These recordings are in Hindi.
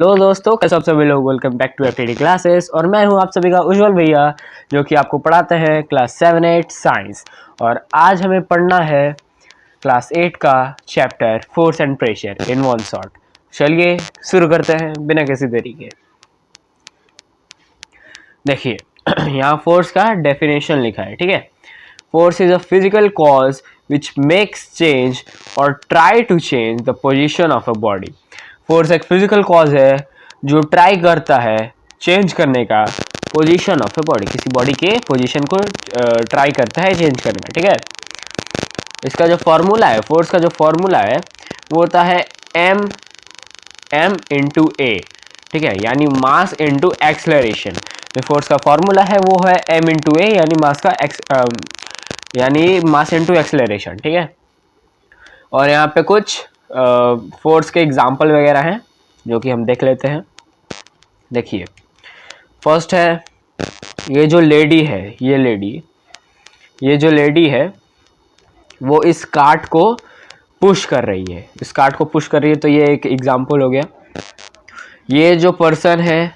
हेलो दोस्तों, कैसे आप सभी लोग। वेलकम बैक टू एफटीडी क्लासेस और मैं हूं आप सभी का उज्जवल भैया, जो कि आपको पढ़ाते हैं क्लास 7-8 साइंस। और आज हमें पढ़ना है क्लास 8 का chapter force and pressure in one shot. चलिए शुरू करते हैं बिना किसी देरी के। देखिए यहाँ फोर्स का डेफिनेशन लिखा है, ठीक है। Force is a physical cause which makes change और try to change the position of a body. Force एक फिजिकल कॉज है जो ट्राई करता है चेंज करने का पोजीशन ऑफ ए बॉडी, किसी बॉडी के पोजीशन को ट्राई करता है चेंज करने का, ठीक है। इसका जो फॉर्मूला है, फोर्स का जो फॉर्मूला है वो होता है एम इंटू ए, ठीक है, यानी मास इंटू एक्सलरेशन। जो फोर्स का फॉर्मूला है वो है एम इंटू ए, यानी मास का यानी मास इंटू एक्सलरेशन, ठीक है। और यहाँ पे कुछ फोर्स के एग्जाम्पल वगैरह हैं जो कि हम देख लेते हैं। देखिए फर्स्ट है, ये जो लेडी है, ये जो लेडी है वो इस कार्ट को पुश कर रही है, इस कार्ट को पुश कर रही है, तो ये एक एग्जाम्पल हो गया। ये जो पर्सन है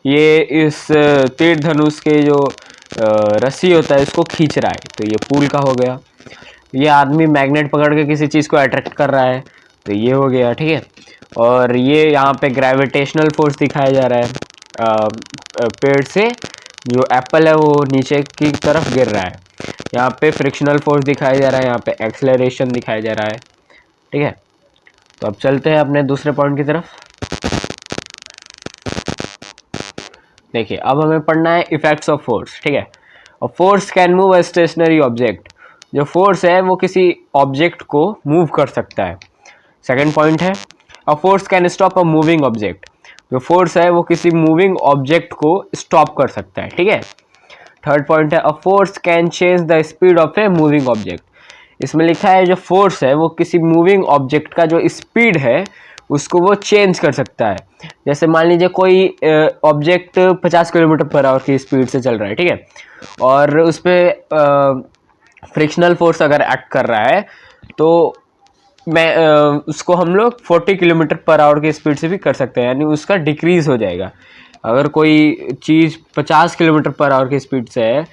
ये इस तीर धनुष के जो रस्सी होता है इसको खींच रहा है, तो ये पुल का हो गया। ये आदमी मैग्नेट पकड़ के किसी चीज़ को अट्रैक्ट कर रहा है, तो ये हो गया, ठीक है। और ये यहाँ पे ग्रेविटेशनल फोर्स दिखाया जा रहा है, पेड़ से जो एप्पल है वो नीचे की तरफ गिर रहा है। यहाँ पे फ्रिक्शनल फोर्स दिखाया जा रहा है, यहाँ पे एक्सेलरेशन दिखाया जा रहा है, ठीक है। तो अब चलते हैं अपने दूसरे पॉइंट की तरफ। देखिए अब हमें पढ़ना है इफेक्ट्स ऑफ फोर्स, ठीक है। और force can move a stationary object. जो फोर्स है वो किसी ऑब्जेक्ट को मूव कर सकता है। सेकंड पॉइंट है, a force can stop a moving object. जो फोर्स है वो किसी मूविंग ऑब्जेक्ट को स्टॉप कर सकता है, ठीक है। थर्ड पॉइंट है, a force can change the speed of a moving object. इसमें लिखा है जो फोर्स है वो किसी मूविंग ऑब्जेक्ट का जो स्पीड है उसको वो चेंज कर सकता है। जैसे मान लीजिए कोई ऑब्जेक्ट 50 किलोमीटर पर आवर की स्पीड से चल रहा है, ठीक है, और उस पर फ्रिक्शनल फोर्स अगर एक्ट कर रहा है तो उसको हम लोग 40 किलोमीटर पर आवर की स्पीड से भी कर सकते हैं, यानी उसका डिक्रीज हो जाएगा। अगर कोई चीज़ 50 किलोमीटर पर आवर की स्पीड से है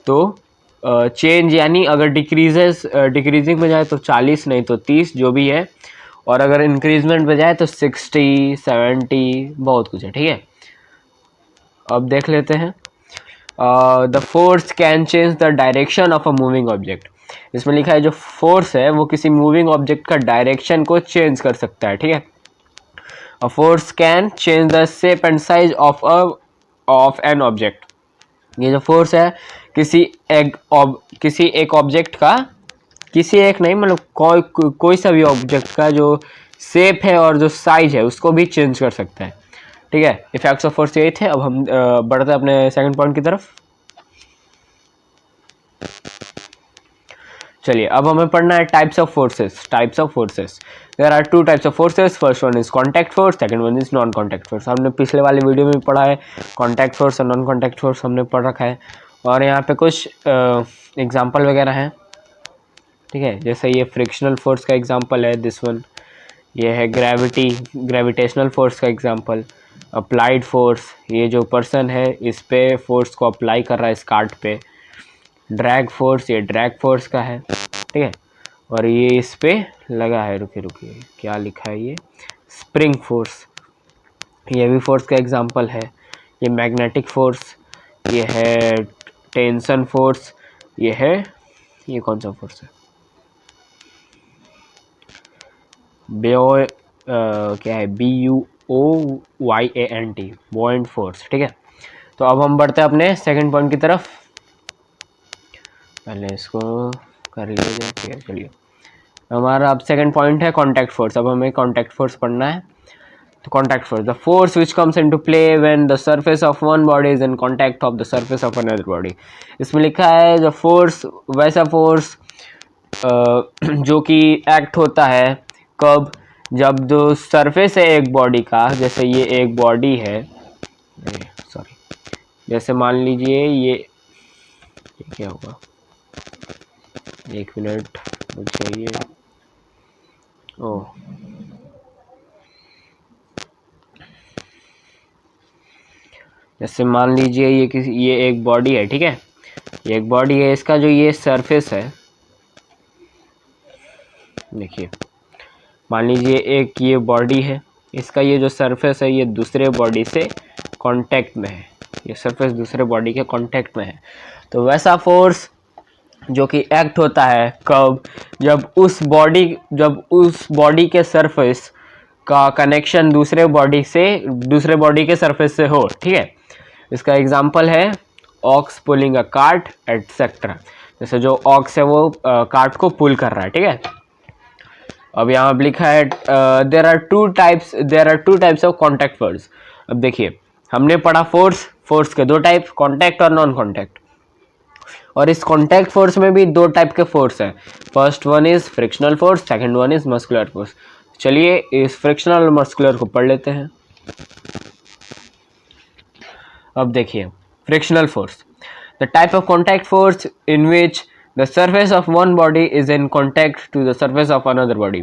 तो चेंज यानी अगर डिक्रीजिंग में जाए तो 40, नहीं तो 30 जो भी है, और अगर इंक्रीजमेंट में जाए तो 60, 70 बहुत कुछ है, ठीक है। अब देख लेते हैं, the force can change the direction of a moving object. इसमें लिखा है जो फोर्स है वो किसी मूविंग ऑब्जेक्ट का डायरेक्शन को चेंज कर सकता है, ठीक है। A force can change the shape and size of an object. ये जो फोर्स है किसी एक ऑब्जेक्ट का, किसी एक नहीं मतलब कोई सा भी ऑब्जेक्ट का जो शेप है और जो साइज है उसको भी चेंज कर सकता है, ठीक है। इफेक्ट्स ऑफ फोर्स यही थे। अब हम बढ़ते हैं अपने सेकंड पॉइंट की तरफ। चलिए अब हमें पढ़ना है types of forces. There are two types of forces. First one is contact force, second one is non contact force. हमने पिछले वाले वीडियो में पढ़ा है कॉन्टैक्ट फोर्स और नॉन कॉन्टैक्ट फोर्स हमने पढ़ रखा है। और यहाँ पे कुछ एग्जाम्पल वगैरह हैं, ठीक है। जैसे ये फ्रिक्शनल फोर्स का एग्जाम्पल है, दिस वन। ये है ग्रेविटेशनल फोर्स का एग्जाम्पल। अप्लाइड फोर्स, ये जो पर्सन है इस पे फोर्स को अप्लाई कर रहा है इस कार्ट पे। ड्रैग फोर्स, ये ड्रैग फोर्स का है, ठीक है। और ये इस पे लगा है, रुकिए क्या लिखा है ये, स्प्रिंग फोर्स, ये भी फोर्स का एग्जांपल है। ये मैग्नेटिक फोर्स, ये है टेंशन फोर्स, ये कौन सा फोर्स है, क्या है, BUOYANT, बॉयंट फोर्स, ठीक है। तो अब हम बढ़ते हैं अपने सेकंड पॉइंट की तरफ। पहले इसको कर लिया जाए, ठीक है। चलिए हमारा अब सेकंड पॉइंट है कॉन्टैक्ट फोर्स। अब हमें कॉन्टैक्ट फोर्स पढ़ना है। तो contact force, the force which comes into play when the surface of one body is in contact of the surface of another body. इसमें लिखा है जो फोर्स, वैसा फोर्स जो कि एक्ट होता है कब, जब जो सरफेस है एक बॉडी का, जैसे ये एक बॉडी है, सॉरी, जैसे मान लीजिए ये क्या होगा, एक मिनट मुझे ये, ओ जैसे मान लीजिए ये एक बॉडी है, ठीक है, ये एक बॉडी है, इसका जो ये सरफेस है, देखिए मान लीजिए एक ये बॉडी है, इसका ये जो सरफेस है ये दूसरे बॉडी से कांटेक्ट में है, ये सरफेस दूसरे बॉडी के कांटेक्ट में है। तो वैसा फोर्स जो कि एक्ट होता है कब, जब उस बॉडी के सरफेस का कनेक्शन दूसरे बॉडी के सरफेस से हो, ठीक है। इसका एग्जांपल है ox pulling a cart etcetera. जैसे जो ऑक्स है वो कार्ट को पुल कर रहा है, ठीक है। अब यहाँ पे लिखा है there are two types of contact force. अब देखिए हमने पढ़ा फोर्स के दो टाइप, कॉन्टैक्ट और नॉन कॉन्टैक्ट। और इस कॉन्टैक्ट फोर्स में भी दो टाइप के फोर्स हैं। First one is frictional force, second one is muscular force. चलिए इस फ्रिक्शनल और मस्कुलर को पढ़ लेते हैं। अब देखिए frictional force, the type of contact force in which the surface of one body is in contact to the surface of another body.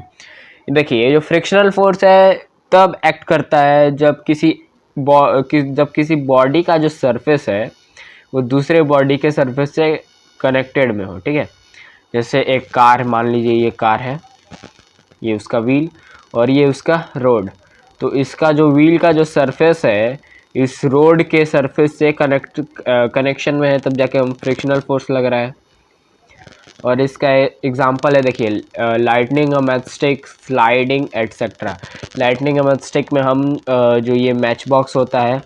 देखिए ये जो फ्रिक्शनल फोर्स है तब एक्ट करता है जब किसी बॉडी का जो सरफेस है वो दूसरे बॉडी के सरफेस से कनेक्टेड में हो, ठीक है। जैसे एक कार, मान लीजिए ये कार है, ये उसका व्हील और ये उसका रोड। तो इसका जो व्हील का जो सरफेस है इस रोड के सरफेस से कनेक्शन में है, तब जाके हम फ्रिक्शनल फोर्स लग रहा है। और इसका एग्जांपल है, देखिए लाइटनिंग अ मैचस्टिक, स्लाइडिंग एटसेट्रा। लाइटनिंग अ मैचस्टिक में हम जो ये मैच बॉक्स होता है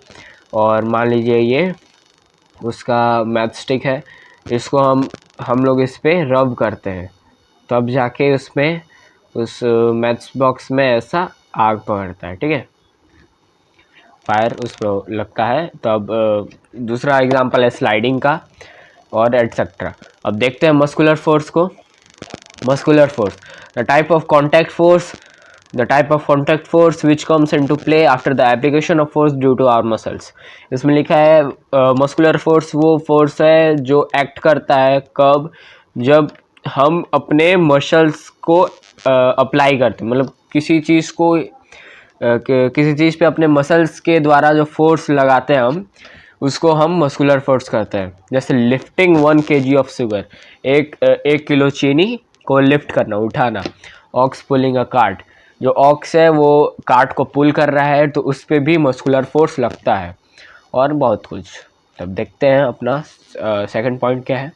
और मान लीजिए ये उसका मैचस्टिक है, इसको हम लोग इस पर रब करते हैं, तब जाके उसमें उस मैच बॉक्स में ऐसा आग पकड़ता है, ठीक है, फायर उस पर लगता है। तब दूसरा एग्जांपल है स्लाइडिंग का और एटसेट्रा। अब देखते हैं मस्कुलर फोर्स को। Muscular force, the type of contact force which comes into play after the application of force due to our muscles. इसमें लिखा है मस्कुलर फोर्स वो फोर्स है जो एक्ट करता है कब, जब हम अपने मसल्स को अप्लाई करते हैं, मतलब किसी चीज़ पे अपने मसल्स के द्वारा जो फोर्स लगाते हैं हम, उसको हम मस्कुलर फोर्स करते हैं। जैसे लिफ्टिंग 1 kg ऑफ शुगर, एक किलो चीनी को लिफ्ट करना, उठाना। ऑक्स पुलिंग अ कार्ट, जो ऑक्स है वो कार्ट को पुल कर रहा है, तो उस पर भी मस्कुलर फोर्स लगता है। और बहुत कुछ। तब देखते हैं अपना सेकंड पॉइंट क्या है।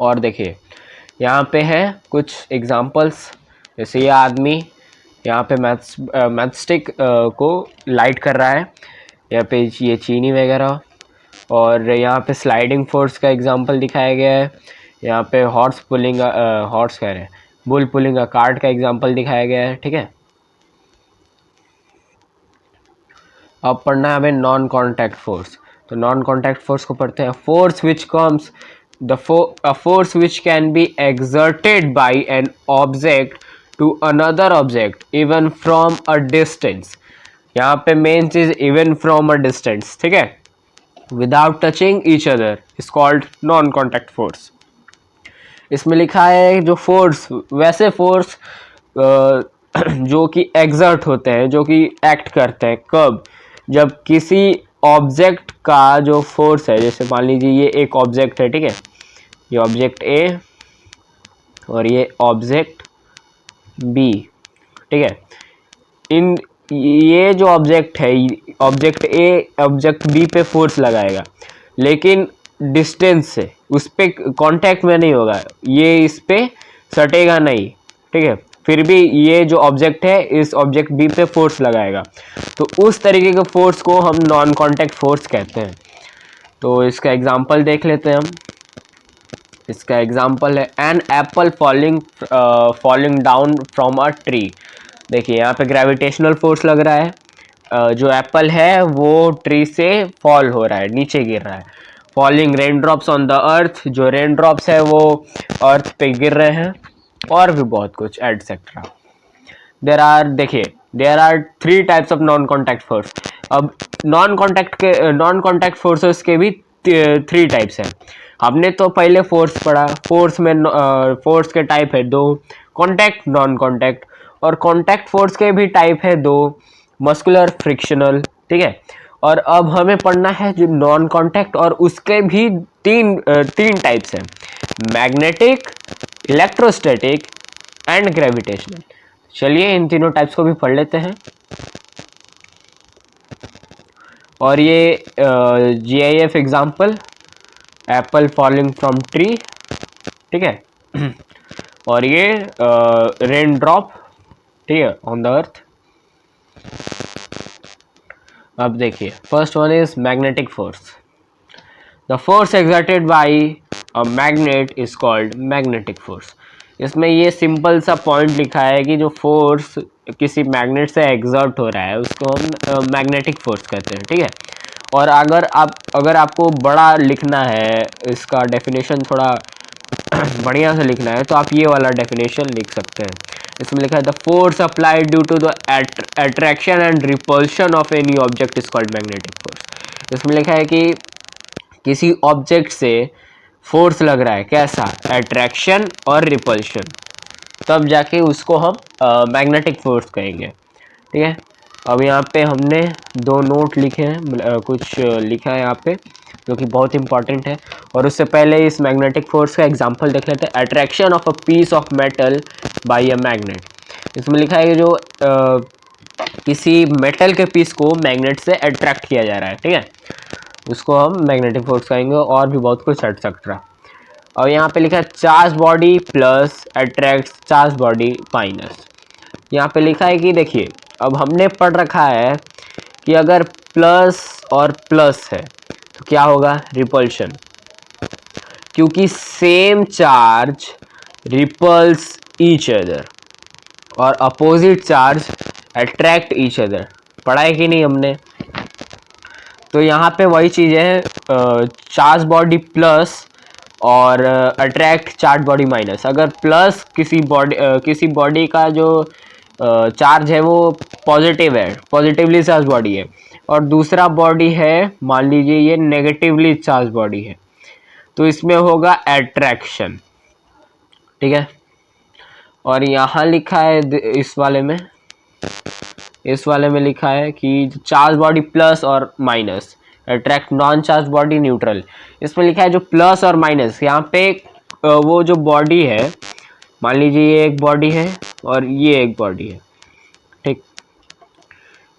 और देखिए यहाँ पे है कुछ एग्जांपल्स। जैसे ये आदमी यहाँ पे मैचस्टिक को लाइट कर रहा है, यहाँ पे ये चीनी वगैरह। और यहाँ पे स्लाइडिंग फोर्स का एग्जांपल दिखाया गया है। यहाँ पे बुल पुलिंग अ कार्ट का एग्जांपल दिखाया गया है, ठीक है। अब पढ़ना है हमें नॉन कॉन्टैक्ट फोर्स। तो नॉन कॉन्टैक्ट फोर्स को पढ़ते हैं। Force which can be exerted by an object to another object even from a distance। यहाँ पे मेन चीज इवन फ्रॉम अ डिस्टेंस, ठीक है, without touching each other is called non contact force. इसमें लिखा है जो फोर्स, वैसे फोर्स जो कि एग्जर्ट होते हैं, जो कि एक्ट करते हैं कब, जब किसी ऑब्जेक्ट का जो फोर्स है, जैसे मान लीजिए ये एक ऑब्जेक्ट है, ठीक है, ये ऑब्जेक्ट ए और ये ऑब्जेक्ट बी, ठीक है। इन ये जो ऑब्जेक्ट है, ऑब्जेक्ट ए ऑब्जेक्ट बी पे फोर्स लगाएगा, लेकिन डिस्टेंस से, उस पे कांटेक्ट में नहीं होगा, ये इस पे सटेगा नहीं, ठीक है, फिर भी ये जो ऑब्जेक्ट है इस ऑब्जेक्ट बी पे फोर्स लगाएगा। तो उस तरीके के फोर्स को हम नॉन कांटेक्ट फोर्स कहते हैं। तो इसका एग्जांपल देख लेते हैं हम। इसका एग्जांपल है an apple falling down from a tree. देखिए यहाँ पे ग्रेविटेशनल फोर्स लग रहा है, जो एप्पल है वो ट्री से फॉल हो रहा है, नीचे गिर रहा है। Falling rain drops on the earth, जो रेन ड्रॉप्स है वो अर्थ पे गिर रहे हैं। और भी बहुत कुछ etcetera. There are 3 types of non contact force. अब नॉन कॉन्टैक्ट फोर्सेस के भी 3 टाइप्स हैं। हमने तो पहले फोर्स पढ़ा, फोर्स के टाइप है 2, कॉन्टैक्ट, नॉन कॉन्टैक्ट। और कॉन्टैक्ट फोर्स के भी टाइप है 2, मस्कुलर, फ्रिक्शनल, ठीक है। और अब हमें पढ़ना है जो नॉन कांटेक्ट, और उसके भी तीन टाइप्स हैं, मैग्नेटिक, इलेक्ट्रोस्टैटिक एंड ग्रेविटेशनल। चलिए इन तीनों टाइप्स को भी पढ़ लेते हैं। और ये GIF example, Apple falling from tree, ठीक है। और ये रेन ड्रॉप, ठीक है, ऑन द अर्थ। अब देखिए, first one is magnetic force. The force exerted by a magnet is called magnetic force. इसमें ये सिंपल सा पॉइंट लिखा है कि जो फोर्स किसी मैग्नेट से एग्जर्ट हो रहा है उसको हम मैग्नेटिक फोर्स कहते हैं, ठीक है। और अगर आपको बड़ा लिखना है, इसका डेफिनेशन थोड़ा बढ़िया से लिखना है, तो आप ये वाला डेफिनेशन लिख सकते हैं। इसमें लिखा है the force applied due to the attraction and repulsion of any object is called magnetic force. इसमें लिखा है कि किसी ऑब्जेक्ट से फोर्स लग रहा है, कैसा, अट्रैक्शन और रिपल्शन, तब जाके उसको हम मैग्नेटिक फोर्स कहेंगे, ठीक है। अब यहाँ पे हमने दो नोट लिखे हैं, कुछ लिखा है यहाँ पे जो कि बहुत इंपॉर्टेंट है। और उससे पहले इस मैग्नेटिक फोर्स का एग्जांपल देख लेते हैं। Attraction of a piece of metal by a magnet. इसमें लिखा है कि जो किसी मेटल के पीस को मैग्नेट से अट्रैक्ट किया जा रहा है, ठीक है, उसको हम मैग्नेटिक फोर्स कहेंगे। और भी बहुत कुछ एक्सेट्रा। और यहाँ पे लिखा है charge body plus attract charge body minus. यहाँ पे लिखा है कि देखिए, अब हमने पढ़ रखा है कि अगर प्लस और प्लस है तो क्या होगा, रिपल्शन, क्योंकि same charge repels each other और opposite charge attract each other. पढ़ा है कि नहीं हमने? तो यहाँ पे वही चीज़ है, चार्ज बॉडी प्लस और अट्रैक्ट चार्ज बॉडी माइनस। अगर प्लस किसी बॉडी का जो चार्ज है वो पॉजिटिव है, पॉजिटिवली चार्ज बॉडी है, और दूसरा बॉडी है मान लीजिए ये नेगेटिवली चार्ज बॉडी है, तो इसमें होगा अट्रैक्शन, ठीक है। और यहाँ लिखा है इस वाले में लिखा है कि चार्ज बॉडी प्लस और minus attract non charge body neutral. इसमें लिखा है जो प्लस और माइनस, यहाँ पे वो जो बॉडी है, मान लीजिए ये एक बॉडी है और ये एक बॉडी है, ठीक।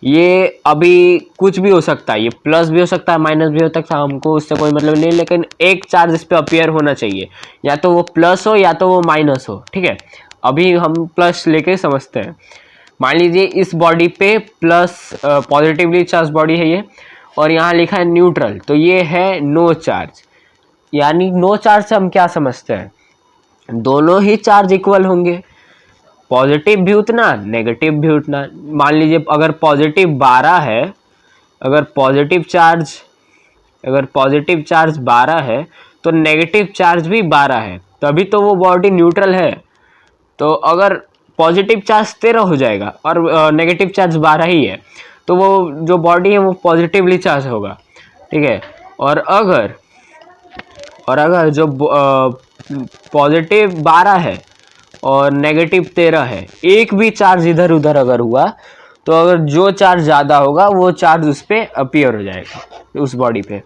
ये अभी कुछ भी हो सकता है, ये प्लस भी हो सकता है, माइनस भी हो सकता है, हमको उससे कोई मतलब नहीं, लेकिन एक चार्ज इस पे अपीयर होना चाहिए, या तो वो प्लस हो या तो वो माइनस हो, ठीक है। अभी हम प्लस लेके समझते हैं। मान लीजिए इस बॉडी पे प्लस पॉजिटिवली चार्ज बॉडी है ये, और यहाँ लिखा है न्यूट्रल, तो ये है नो चार्ज। यानी नो चार्ज से हम क्या समझते हैं, दोनों ही चार्ज इक्वल होंगे, पॉजिटिव भी उतना, नेगेटिव भी उतना। मान लीजिए अगर पॉजिटिव 12 है, अगर पॉजिटिव चार्ज 12 है तो नेगेटिव चार्ज भी 12 है, तभी तो वो बॉडी न्यूट्रल है। तो अगर पॉजिटिव चार्ज 13 हो जाएगा और नेगेटिव चार्ज 12 ही है, तो वो जो बॉडी है वो पॉजिटिवली चार्ज होगा, ठीक है। और अगर जो पॉजिटिव 12 है और नेगेटिव 13 है, एक भी चार्ज इधर उधर अगर हुआ, तो अगर जो चार्ज ज़्यादा होगा वो चार्ज उस पर अपीयर हो जाएगा, उस बॉडी पे।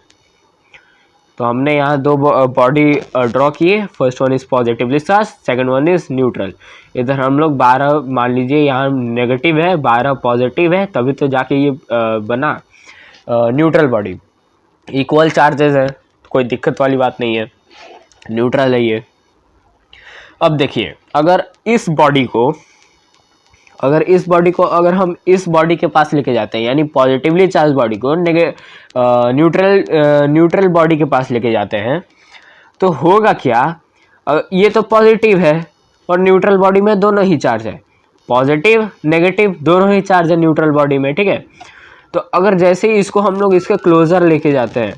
तो हमने यहाँ दो बॉडी ड्रॉ किए, first one is positively charge, second one is neutral. इधर हम लोग 12 मान लीजिए यहाँ नेगेटिव है, 12 पॉजिटिव है, तभी तो जाके ये बना न्यूट्रल बॉडी। इक्वल चार्जेस है, कोई दिक्कत वाली बात नहीं है, न्यूट्रल है ये। अब देखिए, अगर इस बॉडी को अगर हम इस बॉडी के पास लेके जाते हैं, यानी पॉजिटिवली चार्ज बॉडी को न्यूट्रल बॉडी के पास लेके जाते हैं, तो होगा क्या, ये तो पॉजिटिव है और न्यूट्रल बॉडी में दोनों ही चार्ज है, पॉजिटिव नेगेटिव दोनों ही चार्ज है न्यूट्रल बॉडी में, ठीक है। तो अगर जैसे ही इसको हम लोग इसके क्लोजर लेके जाते हैं,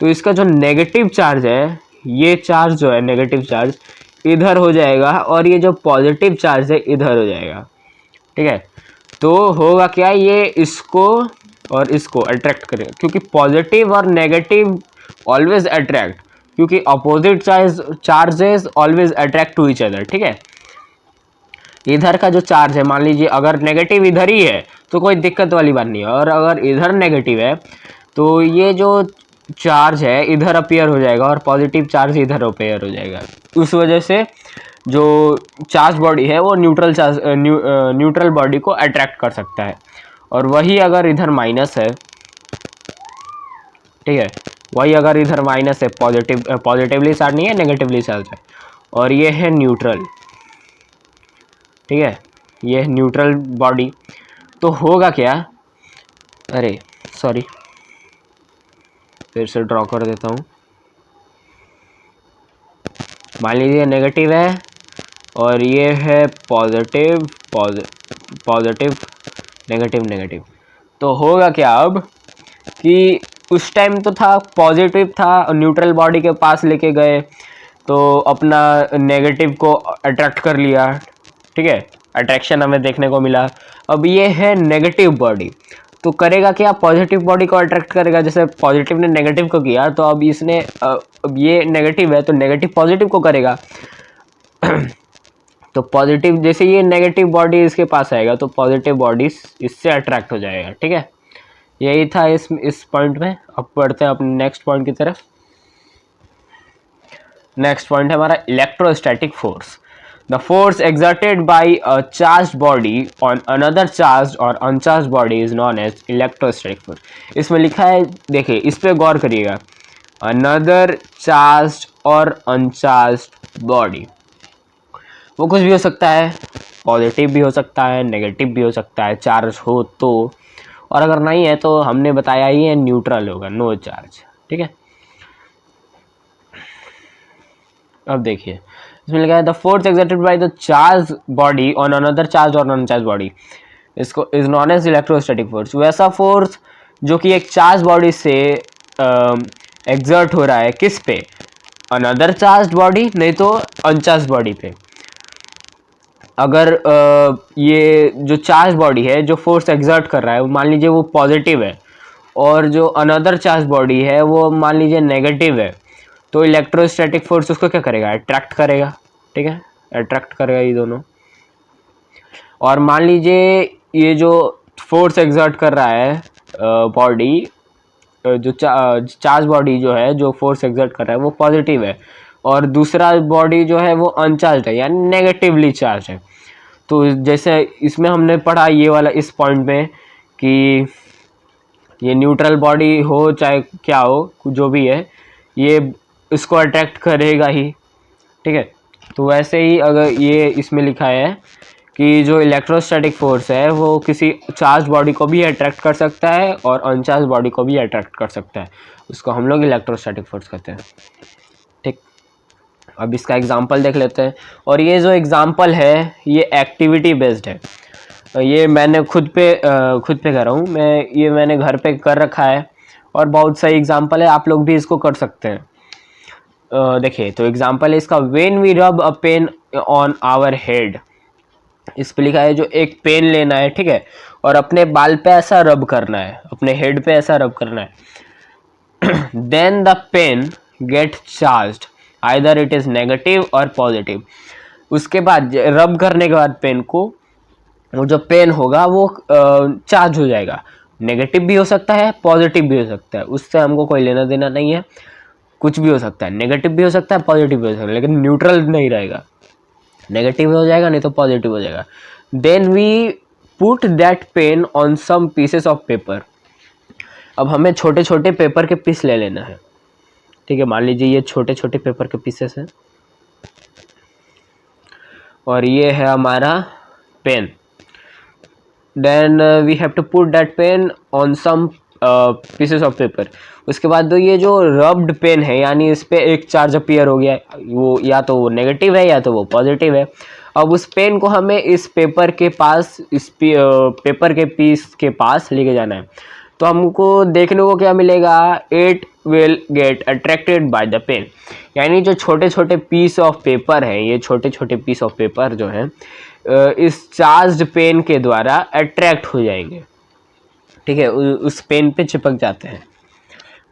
तो इसका जो नेगेटिव चार्ज है, ये चार्ज जो है नेगेटिव चार्ज इधर हो जाएगा, और ये जो पॉजिटिव चार्ज है इधर हो जाएगा, ठीक है। तो होगा क्या, ये इसको और इसको अट्रैक्ट करेगा, क्योंकि पॉजिटिव और नेगेटिव ऑलवेज अट्रैक्ट, क्योंकि opposite charges always attract to each other, ठीक है। इधर का जो चार्ज है, मान लीजिए अगर नेगेटिव इधर ही है तो कोई दिक्कत वाली बात नहीं है, और अगर इधर नेगेटिव है तो ये जो चार्ज है इधर अपीयर हो जाएगा और पॉजिटिव चार्ज इधर अपीयर हो जाएगा। उस वजह से जो चार्ज बॉडी है वो न्यूट्रल बॉडी को अट्रैक्ट कर सकता है। और वही अगर इधर माइनस है, ठीक है, वही अगर इधर माइनस है, पॉजिटिवली चार्ज नहीं है, नेगेटिवली चार्ज है, और ये है न्यूट्रल, ठीक है, ये है न्यूट्रल बॉडी, तो होगा क्या, अरे सॉरी फिर से ड्रॉ कर देता हूँ। मान लीजिए नेगेटिव है और ये है पॉजिटिव पॉजिटिव नेगेटिव नेगेटिव। तो होगा क्या अब कि उस टाइम तो था पॉजिटिव था, न्यूट्रल बॉडी के पास लेके गए तो अपना नेगेटिव को अट्रैक्ट कर लिया, ठीक है, अट्रैक्शन हमें देखने को मिला। अब ये है नेगेटिव बॉडी, तो करेगा क्या, पॉजिटिव बॉडी को अट्रैक्ट करेगा। जैसे पॉजिटिव ने नेगेटिव को किया तो अब इसने अब ये नेगेटिव है तो नेगेटिव पॉजिटिव को करेगा। तो पॉजिटिव जैसे ये नेगेटिव बॉडी इसके पास आएगा तो पॉजिटिव बॉडी इससे अट्रैक्ट हो जाएगा, ठीक है। यही था इस पॉइंट में। अब बढ़ते हैं अपने नेक्स्ट पॉइंट की तरफ। नेक्स्ट पॉइंट है हमारा electrostatic force. The force exerted by a charged body on another charged or uncharged body is known as electrostatic force। इसमें लिखा है, देखिए इस पे गौर करिएगा, another charged और uncharged body, वो कुछ भी हो सकता है, पॉजिटिव भी हो सकता है, नेगेटिव भी हो सकता है, चार्ज हो तो, और अगर नहीं है तो हमने बताया ही है न्यूट्रल होगा, नो चार्ज, ठीक है। अब देखिए इसमें लिखा है the force exerted by the charge body on another charge और अनचार्ज बॉडी इसको is known as electrostatic force. वैसा फोर्स जो कि एक चार्ज बॉडी से एग्जर्ट हो रहा है किस पे, अनदर चार्ज बॉडी, नहीं तो अनचार्ज बॉडी पे। अगर ये जो चार्ज बॉडी है जो फोर्स एग्जर्ट कर रहा है मान लीजिए वो पॉजिटिव है और जो अनदर चार्ज बॉडी है वो मान लीजिए नेगेटिव है, तो इलेक्ट्रोस्टैटिक फोर्स उसको क्या करेगा, अट्रैक्ट करेगा, ठीक है, अट्रैक्ट करेगा ये दोनों। और मान लीजिए ये जो फोर्स एग्जर्ट कर रहा है बॉडी, जो चार्ज बॉडी जो है जो फोर्स एग्जर्ट कर रहा है वो पॉजिटिव है और दूसरा बॉडी जो है वो अनचार्ज है यानी नेगेटिवली चार्ज है। तो जैसे इसमें हमने पढ़ा ये वाला इस पॉइंट में कि ये न्यूट्रल बॉडी हो चाहे क्या हो जो भी है ये इसको अट्रैक्ट करेगा ही, ठीक है। तो वैसे ही अगर ये इसमें लिखा है कि जो इलेक्ट्रोस्टैटिक फोर्स है वो किसी चार्ज बॉडी को भी अट्रैक्ट कर सकता है और अनचार्ज बॉडी को भी अट्रैक्ट कर सकता है, उसको हम लोग इलेक्ट्रोस्टैटिक फोर्स कहते हैं, ठीक। अब इसका एग्जांपल देख लेते हैं। और ये जो एग्जांपल है ये एक्टिविटी बेस्ड है, ये मैंने खुद पे कह रहा हूँ मैं, ये मैंने घर पे कर रखा है और बहुत सही एग्जांपल है, आप लोग भी इसको कर सकते हैं। देखिए तो एग्जांपल है इसका, व्हेन वी रब अ पेन ऑन आवर हेड। इस पे लिखा है जो एक पेन लेना है, ठीक है, और अपने बाल पे ऐसा रब करना है, अपने हेड पे ऐसा रब करना है। Then the pen get charged, either it is negative और पॉजिटिव। उसके बाद रब करने के बाद पेन को, वो जो पेन होगा वो चार्ज हो जाएगा, नेगेटिव भी हो सकता है पॉजिटिव भी हो सकता है, उससे हमको कोई लेना देना नहीं है, कुछ भी हो सकता है, नेगेटिव भी हो सकता है पॉजिटिव भी हो सकता है, लेकिन न्यूट्रल नहीं रहेगा, नेगेटिव हो जाएगा नहीं तो पॉजिटिव हो जाएगा। Then we put that pen on some pieces of paper. अब हमें छोटे छोटे पेपर के पीस ले लेना है, ठीक है, मान लीजिए ये छोटे छोटे पेपर के पीसेस हैं और ये है हमारा pen. Then we have to put that pen on some pieces of paper. उसके बाद तो ये जो रब्ड पेन है यानी इस पे एक चार्ज अपीयर हो गया, वो या तो वो नेगेटिव है या तो वो पॉजिटिव है। अब उस पेन को हमें इस पेपर के पास, इस पेपर के पीस के पास लेके जाना है, तो हमको देखने को क्या मिलेगा, it will get attracted by the pen. यानी जो छोटे छोटे पीस ऑफ पेपर हैं, ये छोटे छोटे पीस ऑफ पेपर जो हैं इस चार्ज्ड पेन के द्वारा अट्रैक्ट हो जाएंगे, ठीक है, उस पेन पे चिपक जाते हैं।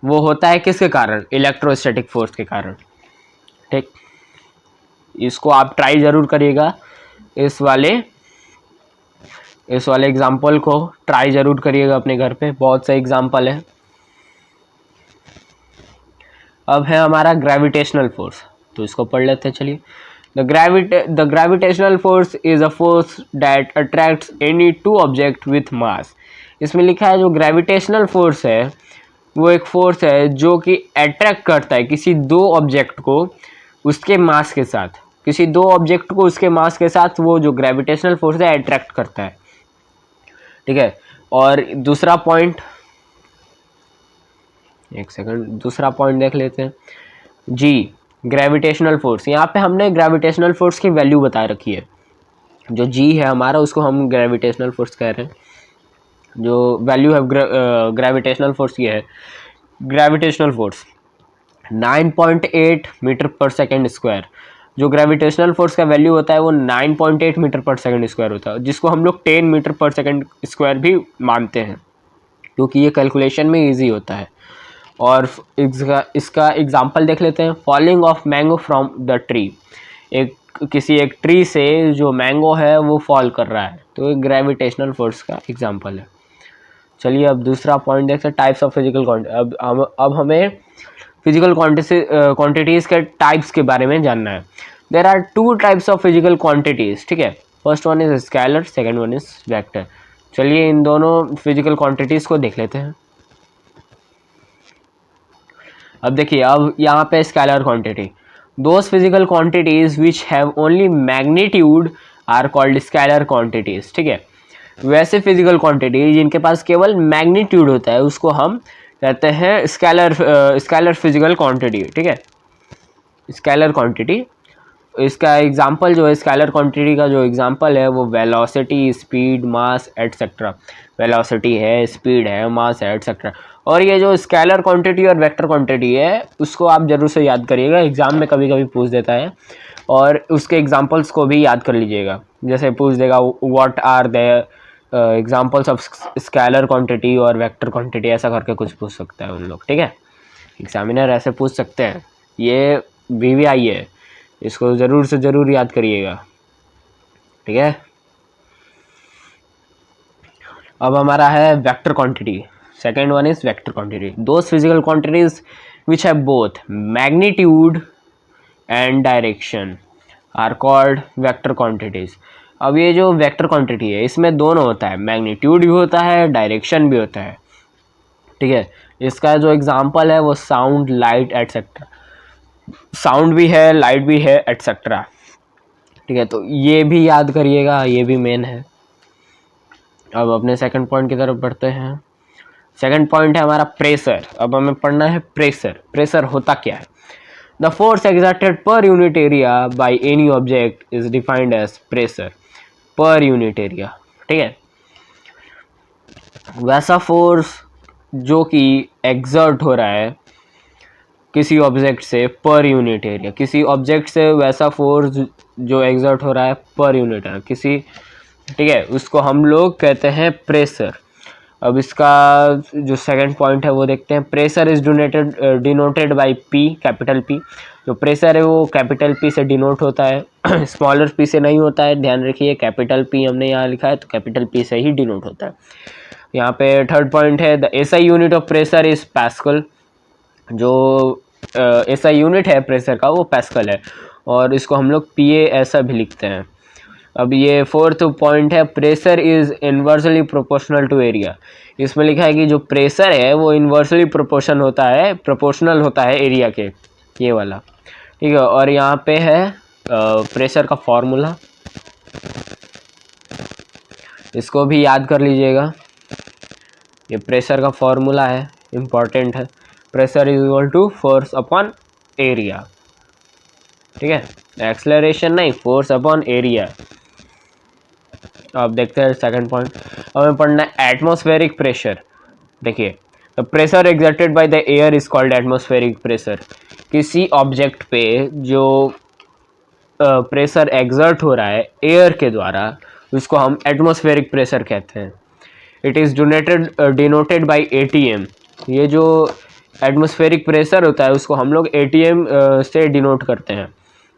वो होता है किसके कारण, इलेक्ट्रोस्टैटिक फोर्स के कारण, ठीक। इसको आप ट्राई जरूर करिएगा, इस वाले एग्जाम्पल को ट्राई जरूर करिएगा अपने घर पे, बहुत सही एग्जाम्पल है। अब है हमारा ग्रेविटेशनल फोर्स, तो इसको पढ़ लेते हैं। चलिए, the gravitational force is a force that attracts any two object with mass. इसमें लिखा है जो ग्रेविटेशनल फोर्स है वो एक फोर्स है जो कि अट्रैक्ट करता है किसी दो ऑब्जेक्ट को उसके मास के साथ, किसी दो ऑब्जेक्ट को उसके मास के साथ वो जो ग्रेविटेशनल फोर्स है अट्रैक्ट करता है। ठीक है, और दूसरा पॉइंट, एक सेकंड, दूसरा पॉइंट देख लेते हैं। जी, ग्रेविटेशनल फोर्स, यहाँ पे हमने ग्रेविटेशनल फोर्स की वैल्यू बता रखी है। जो जी है हमारा उसको हम ग्रेविटेशनल फोर्स कह रहे हैं। जो वैल्यू है ग्रेविटेशनल फोर्स की है, ग्रेविटेशनल फोर्स 9.8 मीटर पर सेकेंड स्क्वायर। जो ग्रेविटेशनल फोर्स का वैल्यू होता है वो 9.8 मीटर पर सेकेंड स्क्वायर होता है, जिसको हम लोग 10 मीटर पर सेकेंड स्क्वायर भी मानते हैं क्योंकि ये कैलकुलेशन में इजी होता है। और इसका एग्जांपल देख लेते हैं। Falling of mango from the tree, किसी एक ट्री से जो मैंगो है वो फॉल कर रहा है, तो ये ग्रेविटेशनल फोर्स का एग्जांपल है। चलिए अब दूसरा पॉइंट देखते हैं, टाइप्स ऑफ फिजिकल क्वांटिटी। अब हमें फिजिकल क्वांटिटीज़ के टाइप्स के बारे में जानना है। There are two types of physical quantities, ठीक है। First one is scalar, second one is vector. चलिए इन दोनों फिजिकल क्वांटिटीज़ को देख लेते हैं। अब देखिए, अब यहाँ पे scalar quantity, those physical quantities which have only magnitude are called scalar quantities, ठीक है। वैसे फिजिकल क्वांटिटी जिनके पास केवल मैग्नीट्यूड होता है उसको हम कहते हैं स्केलर फिजिकल क्वांटिटी, ठीक है, स्केलर क्वांटिटी। इसका एग्जांपल जो है, स्केलर क्वांटिटी का जो एग्जांपल है वो वेलोसिटी, स्पीड, मास एटसेट्रा। वेलोसिटी है, स्पीड है, मास है एटसेट्रा। और ये जो स्केलर क्वांटिटी और वेक्टर क्वांटिटी है उसको आप जरूर से याद करिएगा, एग्जाम में कभी कभी पूछ देता है, और उसके एग्जांपल्स को भी याद कर लीजिएगा। जैसे पूछ देगा what are the examples of scalar quantity और वेक्टर क्वांटिटी, ऐसा करके कुछ पूछ सकता है उन लोग, ठीक है। एग्जामिनर ऐसे पूछ सकते हैं, ये VVI है, इसको ज़रूर से ज़रूर याद करिएगा, ठीक है। अब हमारा है vector quantity. Second one is vector quantity, those physical quantities which have both magnitude and direction are called vector quantities. अब ये जो वेक्टर क्वांटिटी है इसमें दोनों होता है, मैग्नीट्यूड भी होता है, डायरेक्शन भी होता है, ठीक है। इसका जो एग्जांपल है वो साउंड, लाइट एटसेट्रा। साउंड भी है, लाइट भी है एटसेट्रा, ठीक है। तो ये भी याद करिएगा, ये भी मेन है। अब अपने सेकंड पॉइंट की तरफ बढ़ते हैं। सेकंड पॉइंट है हमारा प्रेशर। अब हमें पढ़ना है प्रेशर। प्रेशर होता क्या है? The force exerted per unit area by any object is defined as pressure per unit area, ठीक है। वैसा फोर्स जो कि एक्सर्ट हो रहा है किसी ऑब्जेक्ट से पर यूनिट एरिया, किसी ऑब्जेक्ट से वैसा फोर्स जो एक्सर्ट हो रहा है पर यूनिट एरिया किसी, ठीक है, उसको हम लोग कहते हैं प्रेशर। अब इसका जो सेकंड पॉइंट है वो देखते हैं। Pressure is denoted by P, capital P। जो प्रेशर है वो कैपिटल P से डिनोट होता है, स्मॉलर p से नहीं होता है, ध्यान रखिए। कैपिटल P हमने यहाँ लिखा है तो कैपिटल P से ही डिनोट होता है। यहाँ पे थर्ड पॉइंट है the SI unit of pressure is Pascal. जो SI यूनिट है प्रेशर का वो पैस्कल है, और इसको हम लोग PA ऐसा भी लिखते हैं। अब ये फोर्थ पॉइंट है, pressure is inversely proportional to area. इसमें लिखा है कि जो प्रेशर है वो इन्वर्सली प्रोपोर्शनल होता है एरिया के, ये वाला, ठीक है। और यहाँ पे है प्रेशर का फॉर्मूला, इसको भी याद कर लीजिएगा। ये प्रेशर का फॉर्मूला है, इम्पॉर्टेंट है। Pressure is equal to force upon area, ठीक है, एक्सेलरेशन नहीं, फोर्स अपॉन एरिया। अब देखते हैं सेकंड पॉइंट। हमें पढ़ना है एटमॉस्फेरिक प्रेशर। देखिए, the pressure exerted by the air is called atmospheric pressure. किसी ऑब्जेक्ट पे जो प्रेशर एक्सर्ट हो रहा है एयर के द्वारा उसको हम एटमॉस्फेरिक प्रेशर कहते हैं। It is denoted by ATM। ये जो एटमॉस्फेरिक प्रेशर होता है उसको हम लोग ATM से डिनोट करते हैं।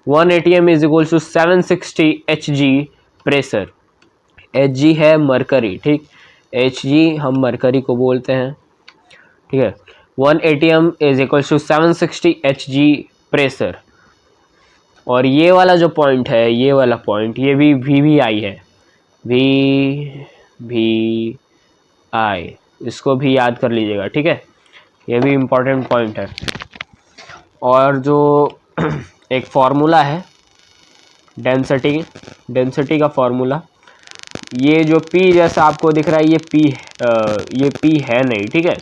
1 ATM is equal to 760 Hg pressure. Hg है मरकरी, ठीक, Hg हम मरकरी को बोलते हैं, ठीक है। 1 ATM is equals to 760 Hg pressure. और ये वाला जो पॉइंट है, ये वाला पॉइंट, ये भी VVI है, VVI, इसको भी याद कर लीजिएगा, ठीक है, ये भी इम्पोर्टेंट पॉइंट है। और जो एक फार्मूला है डेंसिटी का फार्मूला, ये जो P जैसा आपको दिख रहा है, ये P है नहीं, ठीक है,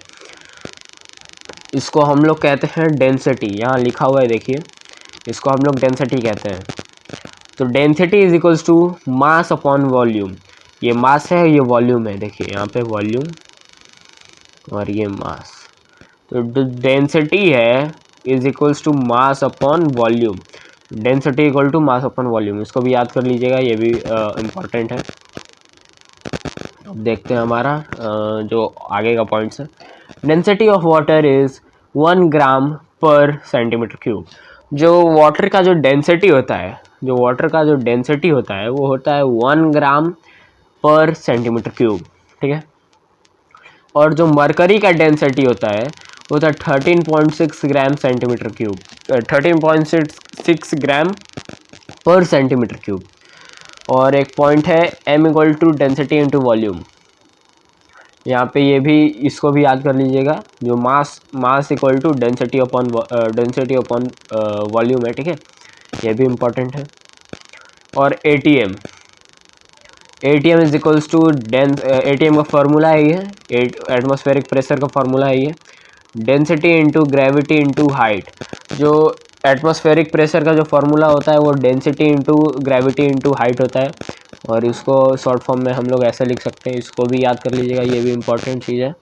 इसको हम लोग कहते हैं डेंसिटी, यहाँ लिखा हुआ है देखिए, इसको हम लोग डेंसिटी कहते हैं। तो density is equals to mass upon volume, ये मास है, ये वॉल्यूम है, देखिए यहाँ पे वॉल्यूम और ये मास। तो डेंसिटी है is equals to mass upon volume, density equal to mass upon volume, इसको भी याद कर लीजिएगा, ये भी इम्पॉर्टेंट है। अब देखते हैं हमारा जो आगे का पॉइंट्स है। डेंसिटी ऑफ वाटर इज 1 ग्राम पर सेंटीमीटर क्यूब। जो वाटर का जो डेंसिटी होता है, वो होता है 1 ग्राम पर सेंटीमीटर क्यूब, ठीक है। और जो मरकरी का डेंसिटी होता है वो होता है 13.6 ग्राम सेंटीमीटर क्यूब, 13.6 ग्राम पर सेंटीमीटर क्यूब। और एक पॉइंट है m equal to density into volume, यहाँ पे ये भी, इसको भी याद कर लीजिएगा, जो mass equal to density upon volume है, ठीक है, ये भी इम्पोर्टेंट है। और ATM is equals to ATM का फार्मूला है ये, एटमॉस्फेरिक प्रेशर का फार्मूला है ये, density into gravity into height. जो एटमॉस्फेरिक प्रेशर का जो फार्मूला होता है वो density into gravity into height होता है, और इसको शॉर्ट फॉर्म में हम लोग ऐसे लिख सकते हैं, इसको भी याद कर लीजिएगा, ये भी इम्पोर्टेंट चीज़ है।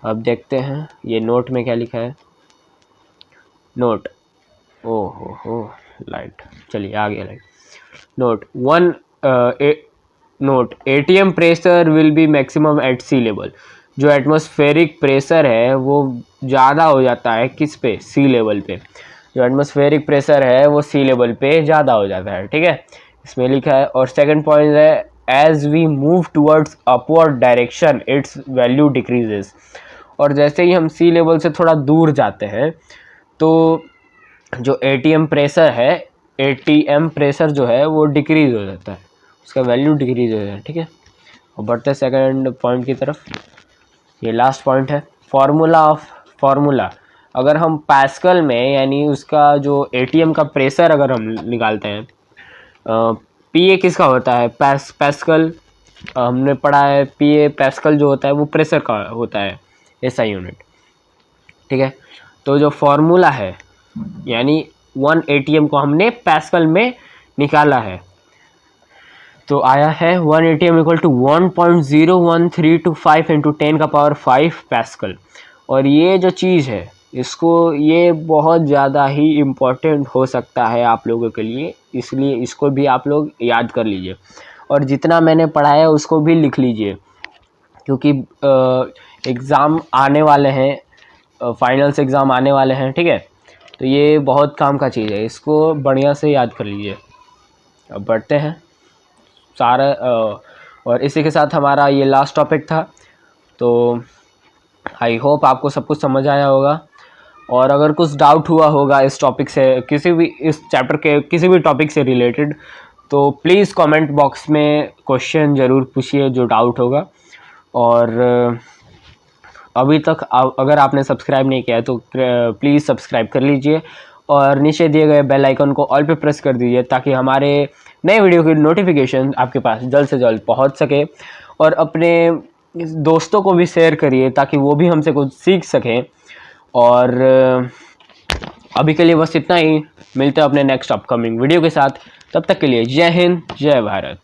अब देखते हैं ये नोट में क्या लिखा है। नोट, ओहो हो लाइट, चलिए आ गया light. Note ATM pressure will be maximum at sea level. जो एटमॉस्फेरिक प्रेशर है वो ज़्यादा हो जाता है किस पे, सी लेवल पे। जो एटमॉस्फेरिक प्रेशर है वो सी लेवल पे ज़्यादा हो जाता है, ठीक है, इसमें लिखा है। और सेकंड पॉइंट है as we move towards upward direction its value decreases. और जैसे ही हम सी लेवल से थोड़ा दूर जाते हैं तो जो ATM प्रेशर जो है वो डिक्रीज हो जाता है, उसका वैल्यू डिक्रीज हो जाता है, ठीक है। और बढ़ते सेकंड पॉइंट की तरफ, ये लास्ट पॉइंट है फार्मूला। अगर हम पास्कल में, यानी उसका जो ATM का प्रेशर अगर हम निकालते हैं, PA किसका होता है, पास्कल, हमने पढ़ा है PA पास्कल जो होता है वो प्रेशर का होता है, SI यूनिट, ठीक है। तो जो फार्मूला है, यानी 1 ATM को हमने पास्कल में निकाला है, तो आया है 1 ATM इक्वल टू 1.0132 इंटू 10 का पावर 5 पास्कल। और ये जो चीज़ है, ये बहुत ज़्यादा ही इम्पोर्टेंट हो सकता है आप लोगों के लिए, इसलिए इसको भी आप लोग याद कर लीजिए, और जितना मैंने पढ़ाया उसको भी लिख लीजिए, क्योंकि एग्ज़ाम आने वाले हैं, फाइनल्स एग्ज़ाम आने वाले हैं, ठीक है। तो ये बहुत काम का चीज़ है, इसको बढ़िया से याद कर लीजिए। अब बढ़ते हैं सारा, और इसी के साथ हमारा ये लास्ट टॉपिक था। तो आई होप आपको सब कुछ समझ आया होगा, और अगर कुछ डाउट हुआ होगा इस टॉपिक से, इस चैप्टर के किसी भी टॉपिक से रिलेटेड, तो प्लीज़ कमेंट बॉक्स में क्वेश्चन ज़रूर पूछिए जो डाउट होगा। और अभी तक अगर आपने सब्सक्राइब नहीं किया है तो प्लीज़ सब्सक्राइब कर लीजिए, और नीचे दिए गए बेल आइकन को ऑल पे प्रेस कर दीजिए, ताकि हमारे नए वीडियो की नोटिफिकेशन आपके पास जल्द से जल्द पहुंच सके। और अपने दोस्तों को भी शेयर करिए ताकि वो भी हमसे कुछ सीख सकें। और अभी के लिए बस इतना ही, मिलते हैं अपने नेक्स्ट अपकमिंग वीडियो के साथ, तब तक के लिए जय हिंद, जय भारत।